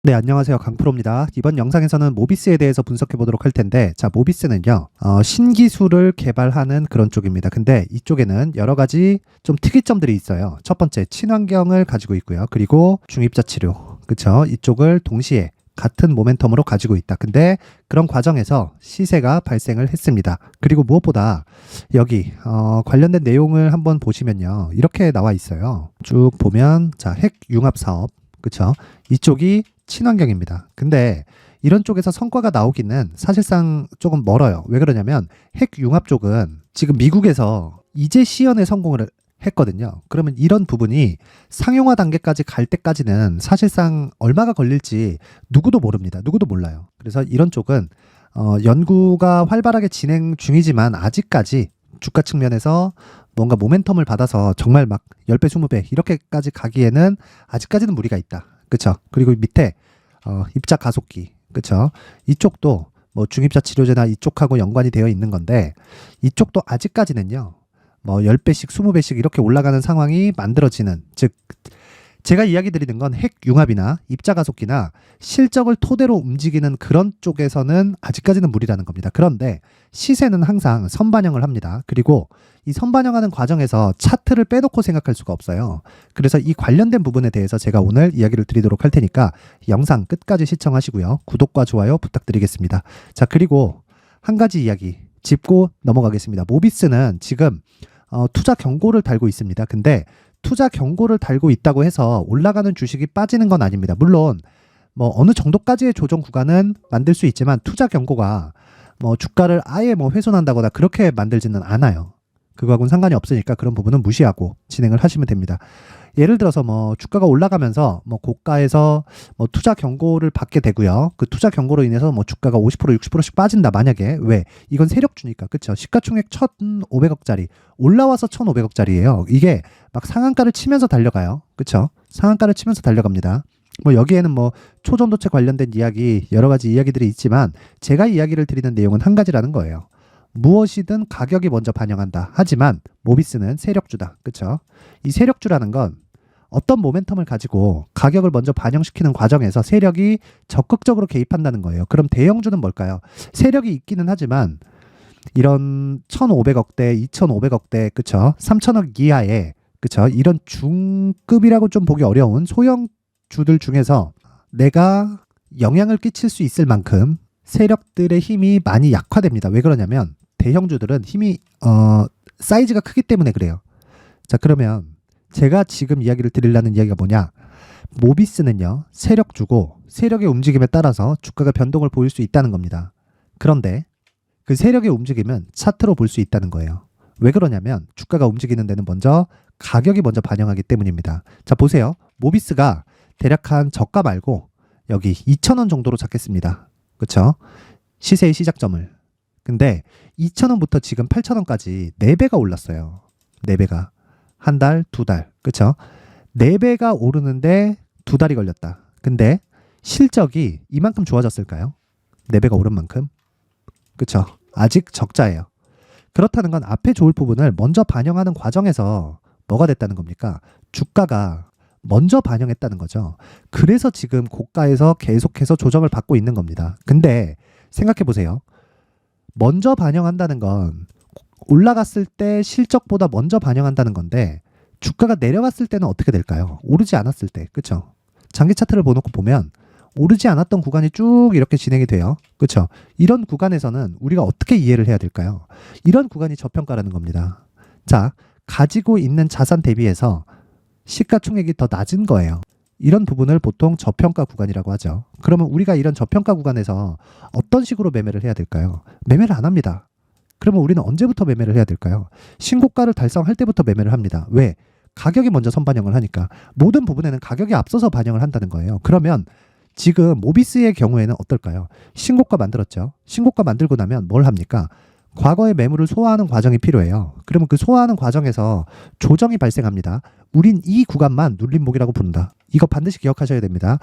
네, 안녕하세요. 강프로입니다. 이번 영상에서는 모비스에 대해서 분석해 보도록 할 텐데, 자, 모비스는요, 신기술을 개발하는 그런 쪽입니다. 근데 이쪽에는 여러 가지 좀 특이점들이 있어요. 첫 번째, 친환경을 가지고 있고요. 그리고 중입자 치료, 그쵸? 이쪽을 동시에 같은 모멘텀으로 가지고 있다. 근데 그런 과정에서 시세가 발생을 했습니다. 그리고 무엇보다 여기 관련된 내용을 한번 보시면요, 이렇게 나와 있어요. 쭉 보면, 자, 핵융합 사업, 그쵸? 이쪽이 친환경입니다. 근데 이런 쪽에서 성과가 나오기는 사실상 조금 멀어요. 왜 그러냐면 핵융합 쪽은 지금 미국에서 이제 시연에 성공을 했거든요. 그러면 이런 부분이 상용화 단계까지 갈 때까지는 사실상 얼마가 걸릴지 누구도 모릅니다. 누구도 몰라요. 그래서 이런 쪽은 연구가 활발하게 진행 중이지만 아직까지 주가 측면에서 뭔가 모멘텀을 받아서 정말 막 10배, 20배 이렇게까지 가기에는 아직까지는 무리가 있다. 그쵸? 그리고 밑에 입자 가속기, 그쵸? 이쪽도 뭐 중입자 치료제나 이쪽하고 연관이 되어 있는 건데 이쪽도 아직까지는요. 뭐 10배씩, 20배씩 이렇게 올라가는 상황이 만들어지는, 즉 제가 이야기 드리는 건 핵융합이나 입자가속기나 실적을 토대로 움직이는 그런 쪽에서는 아직까지는 무리라는 겁니다. 그런데 시세는 항상 선반영을 합니다. 그리고 이 선반영하는 과정에서 차트를 빼놓고 생각할 수가 없어요. 그래서 이 관련된 부분에 대해서 제가 오늘 이야기를 드리도록 할 테니까 영상 끝까지 시청하시고요. 구독과 좋아요 부탁드리겠습니다. 자, 그리고 한 가지 이야기 짚고 넘어가겠습니다. 모비스는 지금 투자 경고를 달고 있습니다. 근데 투자 경고를 달고 있다고 해서 올라가는 주식이 빠지는 건 아닙니다. 물론 뭐 어느 정도까지의 조정 구간은 만들 수 있지만 투자 경고가 뭐 주가를 아예 뭐 훼손한다거나 그렇게 만들지는 않아요. 그거하고는 상관이 없으니까 그런 부분은 무시하고 진행을 하시면 됩니다. 예를 들어서 뭐 주가가 올라가면서 뭐 고가에서 뭐 투자 경고를 받게 되고요. 그 투자 경고로 인해서 뭐 주가가 50% 60%씩 빠진다. 만약에 왜? 이건 세력주니까. 그렇죠? 시가총액 1,500억짜리 올라와서 1,500억짜리예요. 이게 막 상한가를 치면서 달려가요. 그렇죠? 상한가를 치면서 달려갑니다. 뭐 여기에는 뭐 초전도체 관련된 이야기 여러 가지 이야기들이 있지만 제가 이야기를 드리는 내용은 한 가지라는 거예요. 무엇이든 가격이 먼저 반영한다. 하지만 모비스는 세력주다. 그렇죠? 이 세력주라는 건 어떤 모멘텀을 가지고 가격을 먼저 반영시키는 과정에서 세력이 적극적으로 개입한다는 거예요. 그럼 대형주는 뭘까요? 세력이 있기는 하지만 이런 1,500억대, 2,500억대, 그쵸? 3,000억 이하의, 그쵸? 이런 중급이라고 좀 보기 어려운 소형주들 중에서 내가 영향을 끼칠 수 있을 만큼 세력들의 힘이 많이 약화됩니다. 왜 그러냐면 대형주들은 힘이 사이즈가 크기 때문에 그래요. 자, 그러면 제가 지금 이야기를 드리려는 이야기가 뭐냐? 모비스는요, 세력주고 세력의 움직임에 따라서 주가가 변동을 보일 수 있다는 겁니다. 그런데 그 세력의 움직임은 차트로 볼 수 있다는 거예요. 왜 그러냐면 주가가 움직이는 데는 먼저 가격이 먼저 반영하기 때문입니다. 자, 보세요. 모비스가 대략 한 저가 말고 여기 2,000원 정도로 잡겠습니다. 그렇죠? 시세의 시작점을. 근데 2,000원부터 지금 8,000원까지 4배가 올랐어요. 4배가. 한 달, 두 달. 그렇죠? 4배가 오르는데 2달이 걸렸다. 근데 실적이 이만큼 좋아졌을까요? 4배가 오른 만큼? 그렇죠? 아직 적자예요. 그렇다는 건 앞에 좋을 부분을 먼저 반영하는 과정에서 뭐가 됐다는 겁니까? 주가가 먼저 반영했다는 거죠. 그래서 지금 고가에서 계속해서 조정을 받고 있는 겁니다. 근데 생각해 보세요. 먼저 반영한다는 건 올라갔을 때 실적보다 먼저 반영한다는 건데 주가가 내려갔을 때는 어떻게 될까요? 오르지 않았을 때. 그렇죠? 장기 차트를 보놓고 보면 오르지 않았던 구간이 쭉 이렇게 진행이 돼요. 그렇죠? 이런 구간에서는 우리가 어떻게 이해를 해야 될까요? 이런 구간이 저평가라는 겁니다. 자, 가지고 있는 자산 대비해서 시가총액이 더 낮은 거예요. 이런 부분을 보통 저평가 구간이라고 하죠. 그러면 우리가 이런 저평가 구간에서 어떤 식으로 매매를 해야 될까요? 매매를 안 합니다. 그러면 우리는 언제부터 매매를 해야 될까요? 신고가를 달성할 때부터 매매를 합니다. 왜? 가격이 먼저 선반영을 하니까. 모든 부분에는 가격이 앞서서 반영을 한다는 거예요. 그러면 지금 모비스의 경우에는 어떨까요? 신고가 만들었죠. 신고가 만들고 나면 뭘 합니까? 과거의 매물을 소화하는 과정이 필요해요. 그러면 그 소화하는 과정에서 조정이 발생합니다. 우린 이 구간만 눌림목이라고 부른다. 이거 반드시 기억하셔야 됩니다.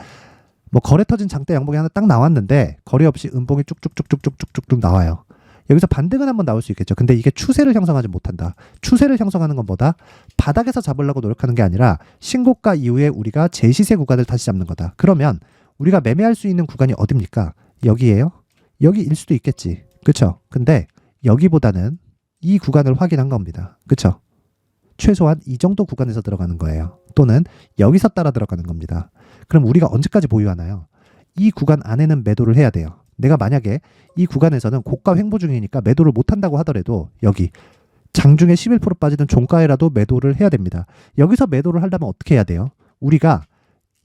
뭐 거래 터진 장대 양봉이 하나 딱 나왔는데 거래 없이 음봉이 쭉쭉쭉쭉쭉쭉쭉 나와요. 여기서 반등은 한번 나올 수 있겠죠. 근데 이게 추세를 형성하지 못한다. 추세를 형성하는 건 뭐다? 바닥에서 잡으려고 노력하는 게 아니라 신고가 이후에 우리가 제시세 구간을 다시 잡는 거다. 그러면 우리가 매매할 수 있는 구간이 어딥니까? 여기예요? 여기일 수도 있겠지. 그쵸? 근데 여기보다는 이 구간을 확인한 겁니다. 그쵸? 최소한 이 정도 구간에서 들어가는 거예요. 또는 여기서 따라 들어가는 겁니다. 그럼 우리가 언제까지 보유하나요? 이 구간 안에는 매도를 해야 돼요. 내가 만약에 이 구간에서는 고가 횡보 중이니까 매도를 못한다고 하더라도 여기 장중에 11% 빠지는 종가에라도 매도를 해야 됩니다. 여기서 매도를 하려면 어떻게 해야 돼요? 우리가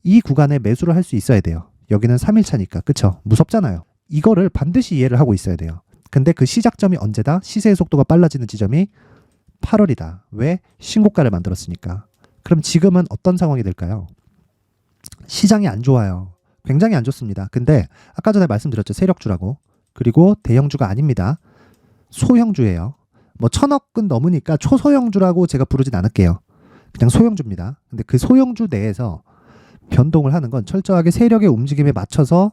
이 구간에 매수를 할 수 있어야 돼요. 여기는 3일차니까. 그쵸? 무섭잖아요. 이거를 반드시 이해를 하고 있어야 돼요. 근데 그 시작점이 언제다? 시세의 속도가 빨라지는 지점이 8월이다. 왜? 신고가를 만들었으니까. 그럼 지금은 어떤 상황이 될까요? 시장이 안 좋아요. 굉장히 안 좋습니다. 근데 아까 전에 말씀드렸죠. 세력주라고. 그리고 대형주가 아닙니다. 소형주예요. 뭐 1000억은 넘으니까 초소형주라고 제가 부르진 않을게요. 그냥 소형주입니다. 근데 그 소형주 내에서 변동을 하는 건 철저하게 세력의 움직임에 맞춰서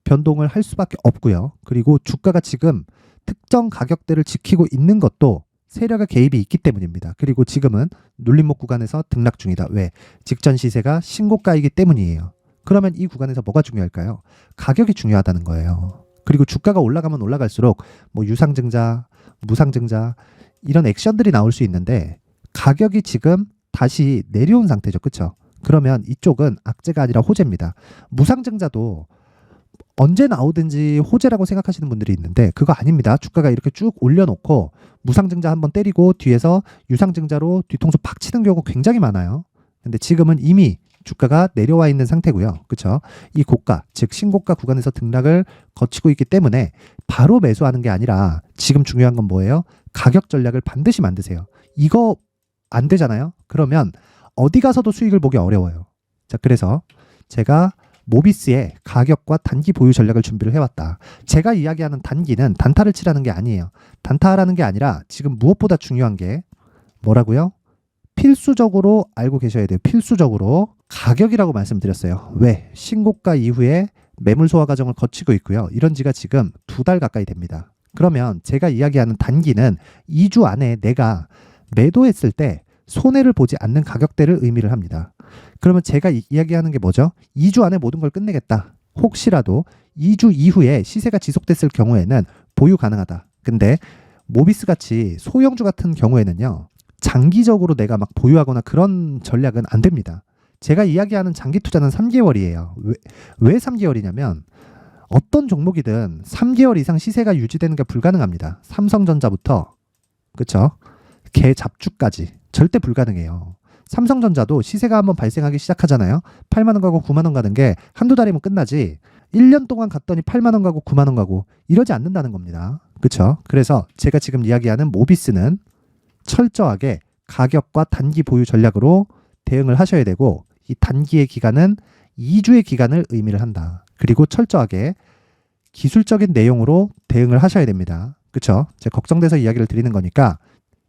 변동을 할 수밖에 없고요. 그리고 주가가 지금 특정 가격대를 지키고 있는 것도 세력의 개입이 있기 때문입니다. 그리고 지금은 눌림목 구간에서 등락 중이다. 왜? 직전 시세가 신고가이기 때문이에요. 그러면 이 구간에서 뭐가 중요할까요? 가격이 중요하다는 거예요. 그리고 주가가 올라가면 올라갈수록 뭐 유상증자, 무상증자 이런 액션들이 나올 수 있는데 가격이 지금 다시 내려온 상태죠. 그렇죠? 그러면 이쪽은 악재가 아니라 호재입니다. 무상증자도 언제 나오든지 호재라고 생각하시는 분들이 있는데 그거 아닙니다. 주가가 이렇게 쭉 올려놓고 무상증자 한번 때리고 뒤에서 유상증자로 뒤통수 팍 치는 경우 굉장히 많아요. 근데 지금은 이미 주가가 내려와 있는 상태고요. 그렇죠? 이 고가, 즉 신고가 구간에서 등락을 거치고 있기 때문에 바로 매수하는 게 아니라 지금 중요한 건 뭐예요? 가격 전략을 반드시 만드세요. 이거 안 되잖아요? 그러면 어디 가서도 수익을 보기 어려워요. 자, 그래서 제가 모비스의 가격과 단기 보유 전략을 준비를 해왔다. 제가 이야기하는 단기는 단타를 치라는 게 아니에요. 단타라는 게 아니라 지금 무엇보다 중요한 게 뭐라고요? 필수적으로 알고 계셔야 돼요. 필수적으로 가격이라고 말씀드렸어요. 왜? 신고가 이후에 매물 소화 과정을 거치고 있고요. 이런 지가 지금 2달 가까이 됩니다. 그러면 제가 이야기하는 단기는 2주 안에 내가 매도했을 때 손해를 보지 않는 가격대를 의미를 합니다. 그러면 제가 이야기하는 게 뭐죠? 2주 안에 모든 걸 끝내겠다. 혹시라도 2주 이후에 시세가 지속됐을 경우에는 보유 가능하다. 근데 모비스 같이 소형주 같은 경우에는요. 장기적으로 내가 막 보유하거나 그런 전략은 안 됩니다. 제가 이야기하는 장기 투자는 3개월이에요. 왜 3개월이냐면 어떤 종목이든 3개월 이상 시세가 유지되는 게 불가능합니다. 삼성전자부터 그쵸? 개 잡주까지 절대 불가능해요. 삼성전자도 시세가 한번 발생하기 시작하잖아요. 8만 원 가고 9만 원 가는 게 한두 달이면 끝나지 1년 동안 갔더니 8만 원 가고 9만 원 가고 이러지 않는다는 겁니다. 그쵸? 그래서 제가 지금 이야기하는 모비스는 철저하게 가격과 단기 보유 전략으로 대응을 하셔야 되고 이 단기의 기간은 2주의 기간을 의미를 한다. 그리고 철저하게 기술적인 내용으로 대응을 하셔야 됩니다. 그쵸? 제가 걱정돼서 이야기를 드리는 거니까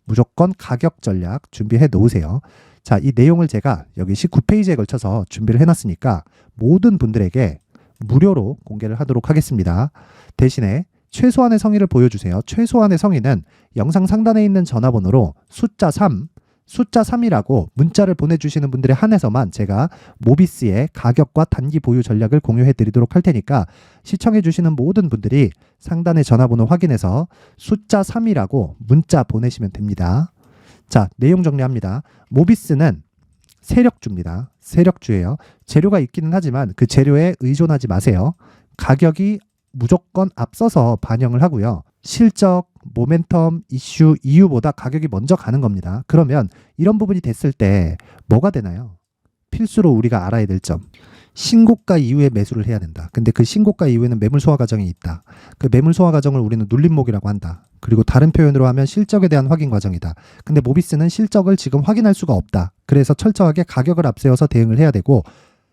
무조건 가격 전략 준비해 놓으세요. 자, 이 내용을 제가 여기 19페이지에 걸쳐서 준비를 해놨으니까 모든 분들에게 무료로 공개를 하도록 하겠습니다. 대신에 최소한의 성의를 보여주세요. 최소한의 성의는 영상 상단에 있는 전화번호로 숫자 3이라고 문자를 보내주시는 분들에 한해서만 제가 모비스의 가격과 단기 보유 전략을 공유해 드리도록 할 테니까 시청해 주시는 모든 분들이 상단의 전화번호 확인해서 숫자 3이라고 문자 보내시면 됩니다. 자, 내용 정리합니다. 모비스는 세력주입니다. 세력주예요. 재료가 있기는 하지만 그 재료에 의존하지 마세요. 가격이 무조건 앞서서 반영을 하고요. 실적, 모멘텀, 이슈, 이유보다 가격이 먼저 가는 겁니다. 그러면 이런 부분이 됐을 때 뭐가 되나요? 필수로 우리가 알아야 될 점. 신고가 이후에 매수를 해야 된다. 근데 그 신고가 이후에는 매물 소화 과정이 있다. 그 매물 소화 과정을 우리는 눌림목이라고 한다. 그리고 다른 표현으로 하면 실적에 대한 확인 과정이다. 근데 모비스는 실적을 지금 확인할 수가 없다. 그래서 철저하게 가격을 앞세워서 대응을 해야 되고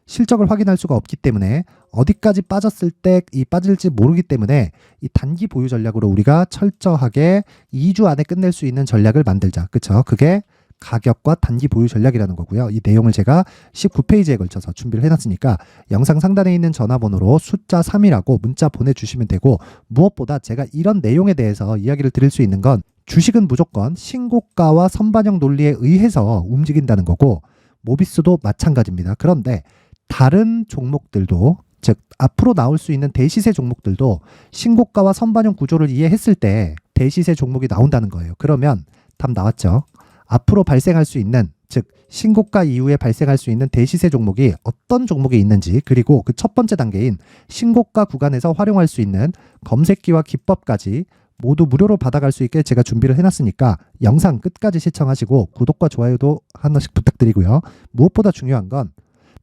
실적을 확인할 수가 없기 때문에 어디까지 빠졌을 때 이 빠질지 모르기 때문에 이 단기 보유 전략으로 우리가 철저하게 2주 안에 끝낼 수 있는 전략을 만들자. 그쵸? 그게 가격과 단기 보유 전략이라는 거고요. 이 내용을 제가 19페이지에 걸쳐서 준비를 해놨으니까 영상 상단에 있는 전화번호로 숫자 3이라고 문자 보내주시면 되고 무엇보다 제가 이런 내용에 대해서 이야기를 드릴 수 있는 건 주식은 무조건 신고가와 선반영 논리에 의해서 움직인다는 거고 모비스도 마찬가지입니다. 그런데 다른 종목들도 즉 앞으로 나올 수 있는 대시세 종목들도 신고가와 선반영 구조를 이해했을 때 대시세 종목이 나온다는 거예요. 그러면 답 나왔죠. 앞으로 발생할 수 있는, 즉 신고가 이후에 발생할 수 있는 대시세 종목이 어떤 종목이 있는지, 그리고 그 첫 번째 단계인 신고가 구간에서 활용할 수 있는 검색기와 기법까지 모두 무료로 받아갈 수 있게 제가 준비를 해놨으니까 영상 끝까지 시청하시고 구독과 좋아요도 하나씩 부탁드리고요. 무엇보다 중요한 건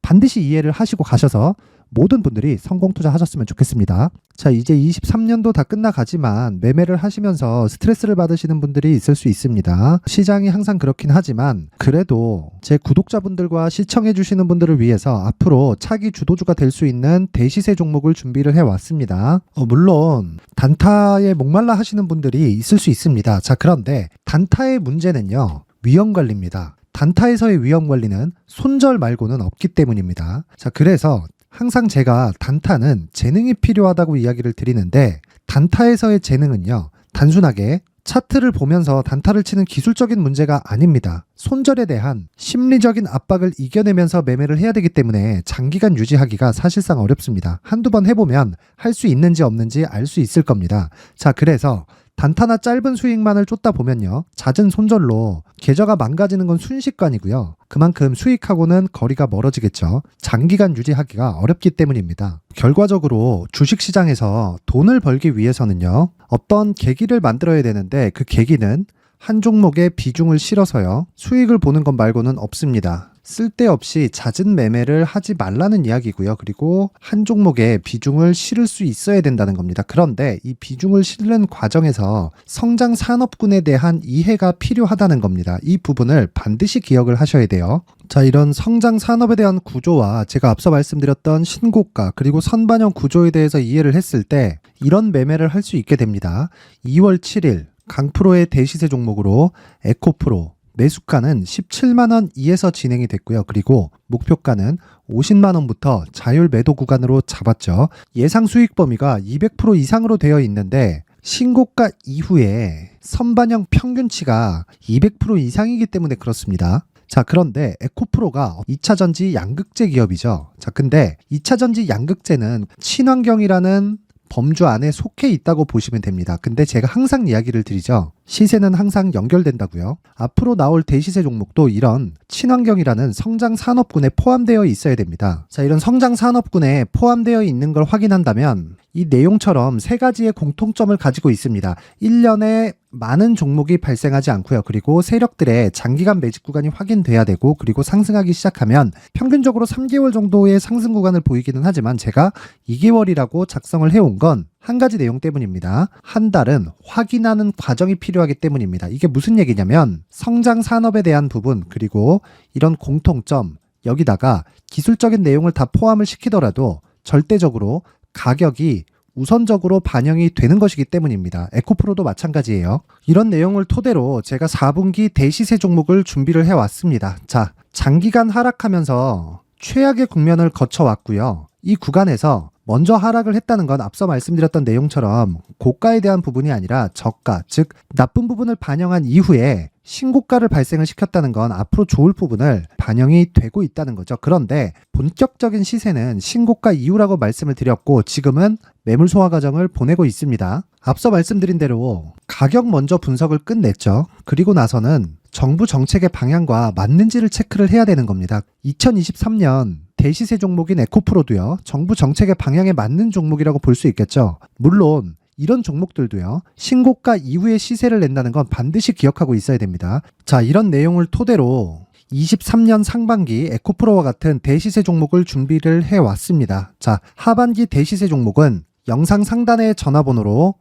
반드시 이해를 하시고 가셔서 모든 분들이 성공 투자하셨으면 좋겠습니다. 자, 이제 23년도 다 끝나가지만 매매를 하시면서 스트레스를 받으시는 분들이 있을 수 있습니다. 시장이 항상 그렇긴 하지만 그래도 제 구독자분들과 시청해 주시는 분들을 위해서 앞으로 차기 주도주가 될 수 있는 대시세 종목을 준비를 해왔습니다. 물론 단타에 목말라 하시는 분들이 있을 수 있습니다. 자, 그런데 단타의 문제는요, 위험관리입니다. 단타에서의 위험관리는 손절 말고는 없기 때문입니다. 자, 그래서 항상 제가 단타는 재능이 필요하다고 이야기를 드리는데, 단타에서의 재능은요, 단순하게 차트를 보면서 단타를 치는 기술적인 문제가 아닙니다. 손절에 대한 심리적인 압박을 이겨내면서 매매를 해야 되기 때문에 장기간 유지하기가 사실상 어렵습니다. 한두 번 해보면 할 수 있는지 없는지 알 수 있을 겁니다. 자, 그래서 단타나 짧은 수익만을 쫓다 보면요, 잦은 손절로 계좌가 망가지는 건 순식간이고요. 그만큼 수익하고는 거리가 멀어지겠죠. 장기간 유지하기가 어렵기 때문입니다. 결과적으로 주식시장에서 돈을 벌기 위해서는요, 어떤 계기를 만들어야 되는데 그 계기는 한 종목에 비중을 실어서요, 수익을 보는 것 말고는 없습니다. 쓸데없이 잦은 매매를 하지 말라는 이야기고요. 그리고 한 종목에 비중을 실을 수 있어야 된다는 겁니다. 그런데 이 비중을 실는 과정에서 성장 산업군에 대한 이해가 필요하다는 겁니다. 이 부분을 반드시 기억을 하셔야 돼요. 자, 이런 성장 산업에 대한 구조와 제가 앞서 말씀드렸던 신고가 그리고 선반영 구조에 대해서 이해를 했을 때 이런 매매를 할 수 있게 됩니다. 2월 7일 강프로의 대시세 종목으로 에코프로 매수가는 17만원 이에서 진행이 됐고요. 그리고 목표가는 50만원부터 자율 매도 구간으로 잡았죠. 예상 수익 범위가 200% 이상으로 되어 있는데 신고가 이후에 선반영 평균치가 200% 이상이기 때문에 그렇습니다. 자, 그런데 에코프로가 2차전지 양극재 기업이죠. 자, 근데 2차전지 양극재는 친환경이라는 범주 안에 속해 있다고 보시면 됩니다. 근데 제가 항상 이야기를 드리죠. 시세는 항상 연결된다고요. 앞으로 나올 대시세 종목도 이런 친환경이라는 성장 산업군에 포함되어 있어야 됩니다. 자, 이런 성장 산업군에 포함되어 있는 걸 확인한다면 이 내용처럼 세 가지의 공통점을 가지고 있습니다. 1년에 많은 종목이 발생하지 않고요. 그리고 세력들의 장기간 매집 구간이 확인돼야 되고, 그리고 상승하기 시작하면 평균적으로 3개월 정도의 상승 구간을 보이기는 하지만 제가 2개월이라고 작성을 해온 건 한 가지 내용 때문입니다. 한 달은 확인하는 과정이 필요하기 때문입니다. 이게 무슨 얘기냐면 성장 산업에 대한 부분, 그리고 이런 공통점, 여기다가 기술적인 내용을 다 포함을 시키더라도 절대적으로 가격이 우선적으로 반영이 되는 것이기 때문입니다. 에코프로도 마찬가지예요. 이런 내용을 토대로 제가 4분기 대시세 종목을 준비를 해왔습니다. 자, 장기간 하락하면서 최악의 국면을 거쳐왔고요. 이 구간에서 먼저 하락을 했다는 건 앞서 말씀드렸던 내용처럼 고가에 대한 부분이 아니라 저가, 즉 나쁜 부분을 반영한 이후에 신고가를 발생을 시켰다는 건 앞으로 좋을 부분을 반영이 되고 있다는 거죠. 그런데 본격적인 시세는 신고가 이후라고 말씀을 드렸고 지금은 매물 소화 과정을 보내고 있습니다. 앞서 말씀드린 대로 가격 먼저 분석을 끝냈죠. 그리고 나서는 정부 정책의 방향과 맞는지를 체크를 해야 되는 겁니다. 2023년 대시세 종목인 에코프로도요, 정부 정책의 방향에 맞는 종목이라고 볼 수 있겠죠. 물론 이런 종목들도요, 신고가 이후에 시세를 낸다는 건 반드시 기억하고 있어야 됩니다. 자, 이런 내용을 토대로 23년 상반기 에코프로와 같은 대시세 종목을 준비를 해왔습니다. 자, 하반기 대시세 종목은 영상 상단의 전화번호로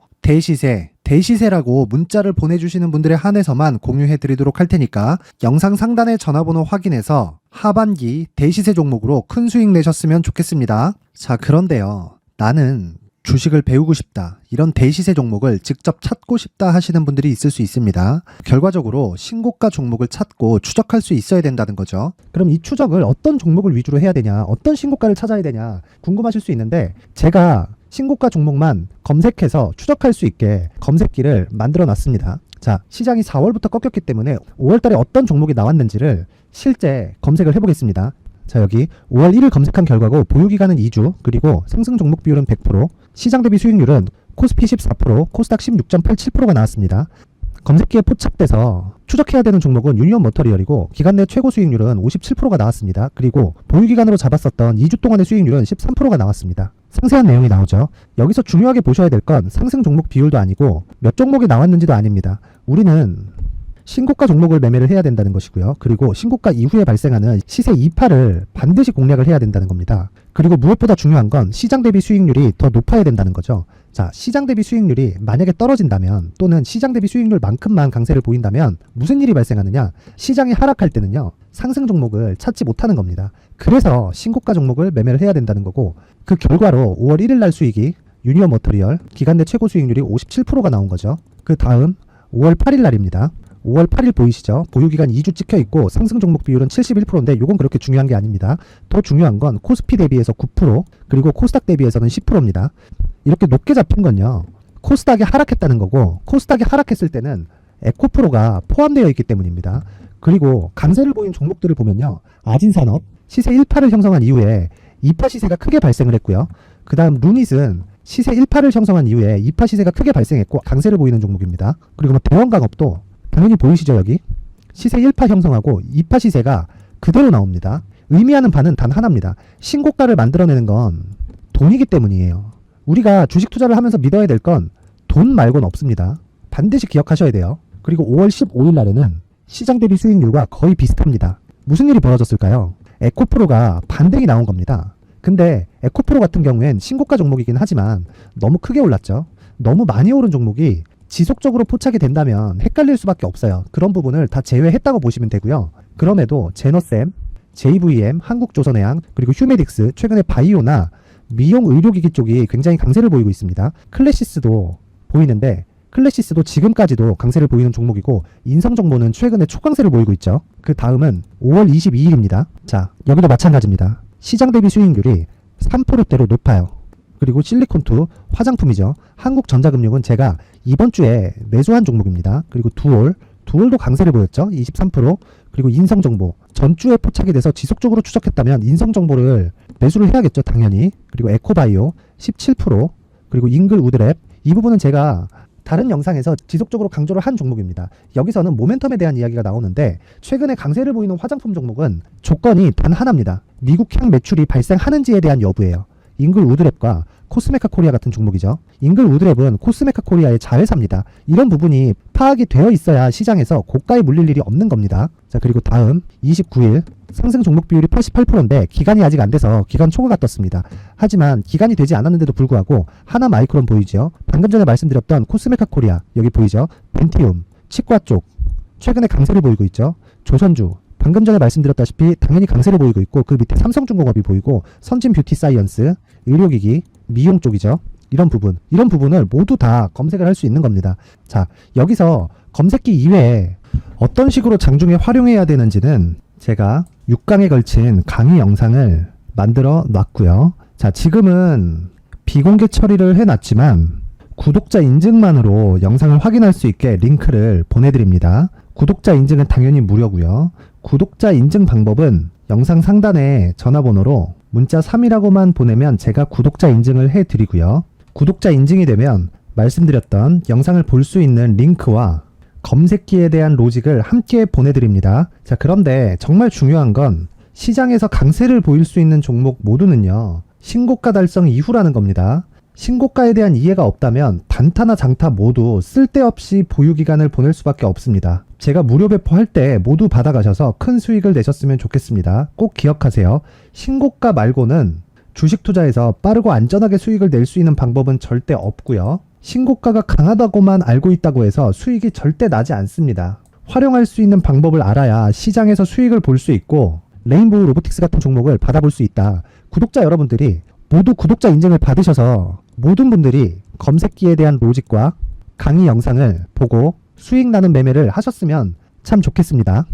대시세라고 문자를 보내주시는 분들에 한해서만 공유해드리도록 할 테니까 영상 상단의 전화번호 확인해서 하반기 대시세 종목으로 큰 수익 내셨으면 좋겠습니다. 자, 그런데요, 나는 주식을 배우고 싶다, 이런 대시세 종목을 직접 찾고 싶다 하시는 분들이 있을 수 있습니다. 결과적으로 신고가 종목을 찾고 추적할 수 있어야 된다는 거죠. 그럼 이 추적을 어떤 종목을 위주로 해야 되냐, 어떤 신고가를 찾아야 되냐 궁금하실 수 있는데, 제가 신고가 종목만 검색해서 추적할 수 있게 검색기를 만들어 놨습니다. 자, 시장이 4월부터 꺾였기 때문에 5월달에 어떤 종목이 나왔는지를 실제 검색을 해보겠습니다. 자, 여기 5월 1일 검색한 결과고 보유기간은 2주, 그리고 상승 종목 비율은 100%, 시장 대비 수익률은 코스피 14%, 코스닥 16.87%가 나왔습니다. 검색기에 포착돼서 추적해야 되는 종목은 유니온 머터리얼이고 기간 내 최고 수익률은 57%가 나왔습니다. 그리고 보유기간으로 잡았었던 2주 동안의 수익률은 13%가 나왔습니다. 상세한 내용이 나오죠. 여기서 중요하게 보셔야 될 건 상승 종목 비율도 아니고 몇 종목이 나왔는지도 아닙니다. 우리는 신고가 종목을 매매를 해야 된다는 것이고요. 그리고 신고가 이후에 발생하는 시세 이파를 반드시 공략을 해야 된다는 겁니다. 그리고 무엇보다 중요한 건 시장 대비 수익률이 더 높아야 된다는 거죠. 자, 시장 대비 수익률이 만약에 떨어진다면 또는 시장 대비 수익률만큼만 강세를 보인다면 무슨 일이 발생하느냐? 시장이 하락할 때는요, 상승 종목을 찾지 못하는 겁니다. 그래서 신고가 종목을 매매를 해야 된다는 거고, 그 결과로 5월 1일 날 수익이 유니온 머터리얼 기간 내 최고 수익률이 57%가 나온 거죠. 그 다음 5월 8일 날입니다. 5월 8일 보이시죠? 보유기간 2주 찍혀 있고 상승 종목 비율은 71%인데 이건 그렇게 중요한 게 아닙니다. 더 중요한 건 코스피 대비해서 9%, 그리고 코스닥 대비해서는 10%입니다. 이렇게 높게 잡힌 건요, 코스닥이 하락했다는 거고, 코스닥이 하락했을 때는 에코프로가 포함되어 있기 때문입니다. 그리고 강세를 보인 종목들을 보면요, 아진산업 시세 1파를 형성한 이후에 2파 시세가 크게 발생을 했고요. 그 다음 루닛은 시세 1파를 형성한 이후에 2파 시세가 크게 발생했고 강세를 보이는 종목입니다. 그리고 뭐 대원강업도 당연히 보이시죠? 여기 시세 1파 형성하고 2파 시세가 그대로 나옵니다. 의미하는 바는 단 하나입니다. 신고가를 만들어내는 건 돈이기 때문이에요. 우리가 주식 투자를 하면서 믿어야 될 건 돈 말고는 없습니다. 반드시 기억하셔야 돼요. 그리고 5월 15일 날에는 시장 대비 수익률과 거의 비슷합니다. 무슨 일이 벌어졌을까요? 에코프로가 반등이 나온 겁니다. 근데 에코프로 같은 경우엔 신고가 종목이긴 하지만 너무 크게 올랐죠. 너무 많이 오른 종목이 지속적으로 포착이 된다면 헷갈릴 수밖에 없어요. 그런 부분을 다 제외했다고 보시면 되고요. 그럼에도 제너셈, JVM, 한국조선해양, 그리고 휴메딕스, 최근에 바이오나 미용 의료기기 쪽이 굉장히 강세를 보이고 있습니다. 클래시스도 보이는데 클래시스도 지금까지도 강세를 보이는 종목이고 인성정보는 최근에 초강세를 보이고 있죠. 그 다음은 5월 22일입니다. 자, 여기도 마찬가지입니다. 시장 대비 수익률이 3%대로 높아요. 그리고 실리콘2 화장품이죠. 한국전자금융은 제가 이번 주에 매수한 종목입니다. 그리고 두올도 강세를 보였죠. 23%. 그리고 인성정보 전주에 포착이 돼서 지속적으로 추적했다면 인성정보를 매수를 해야겠죠. 당연히. 그리고 에코바이오 17%. 그리고 잉글 우드랩 이 부분은 제가 다른 영상에서 지속적으로 강조를 한 종목입니다. 여기서는 모멘텀에 대한 이야기가 나오는데 최근에 강세를 보이는 화장품 종목은 조건이 단 하나입니다. 미국향 매출이 발생하는지에 대한 여부예요. 잉글 우드랩과 코스메카 코리아 같은 종목이죠. 잉글 우드랩은 코스메카 코리아의 자회사입니다. 이런 부분이 파악이 되어 있어야 시장에서 고가에 물릴 일이 없는 겁니다. 자, 그리고 다음 29일 상승 종목 비율이 88%인데 기간이 아직 안 돼서 기간 초과가 떴습니다. 하지만 기간이 되지 않았는데도 불구하고 하나 마이크론 보이죠. 방금 전에 말씀드렸던 코스메카 코리아 여기 보이죠. 벤티움, 치과 쪽 최근에 강세를 보이고 있죠. 조선주 방금 전에 말씀드렸다시피 당연히 강세를 보이고 있고 그 밑에 삼성중공업이 보이고 선진 뷰티 사이언스, 의료기기, 미용 쪽이죠. 이런 부분을 모두 다 검색을 할 수 있는 겁니다. 자, 여기서 검색기 이외에 어떤 식으로 장중에 활용해야 되는지는 제가 6강에 걸친 강의 영상을 만들어 놨고요. 자, 지금은 비공개 처리를 해놨지만 구독자 인증만으로 영상을 확인할 수 있게 링크를 보내드립니다. 구독자 인증은 당연히 무료고요. 구독자 인증 방법은 영상 상단에 전화번호로 문자 3이라고만 보내면 제가 구독자 인증을 해드리고요. 구독자 인증이 되면 말씀드렸던 영상을 볼 수 있는 링크와 검색기에 대한 로직을 함께 보내드립니다. 자, 그런데 정말 중요한 건 시장에서 강세를 보일 수 있는 종목 모두는요, 신고가 달성 이후라는 겁니다. 신고가에 대한 이해가 없다면 단타나 장타 모두 쓸데없이 보유기간을 보낼 수밖에 없습니다. 제가 무료 배포할 때 모두 받아가셔서 큰 수익을 내셨으면 좋겠습니다. 꼭 기억하세요. 신고가 말고는 주식 투자에서 빠르고 안전하게 수익을 낼 수 있는 방법은 절대 없고요. 신고가가 강하다고만 알고 있다고 해서 수익이 절대 나지 않습니다. 활용할 수 있는 방법을 알아야 시장에서 수익을 볼 수 있고 레인보우 로보틱스 같은 종목을 받아볼 수 있다. 구독자 여러분들이 모두 구독자 인증을 받으셔서 모든 분들이 검색기에 대한 로직과 강의 영상을 보고 수익 나는 매매를 하셨으면 참 좋겠습니다.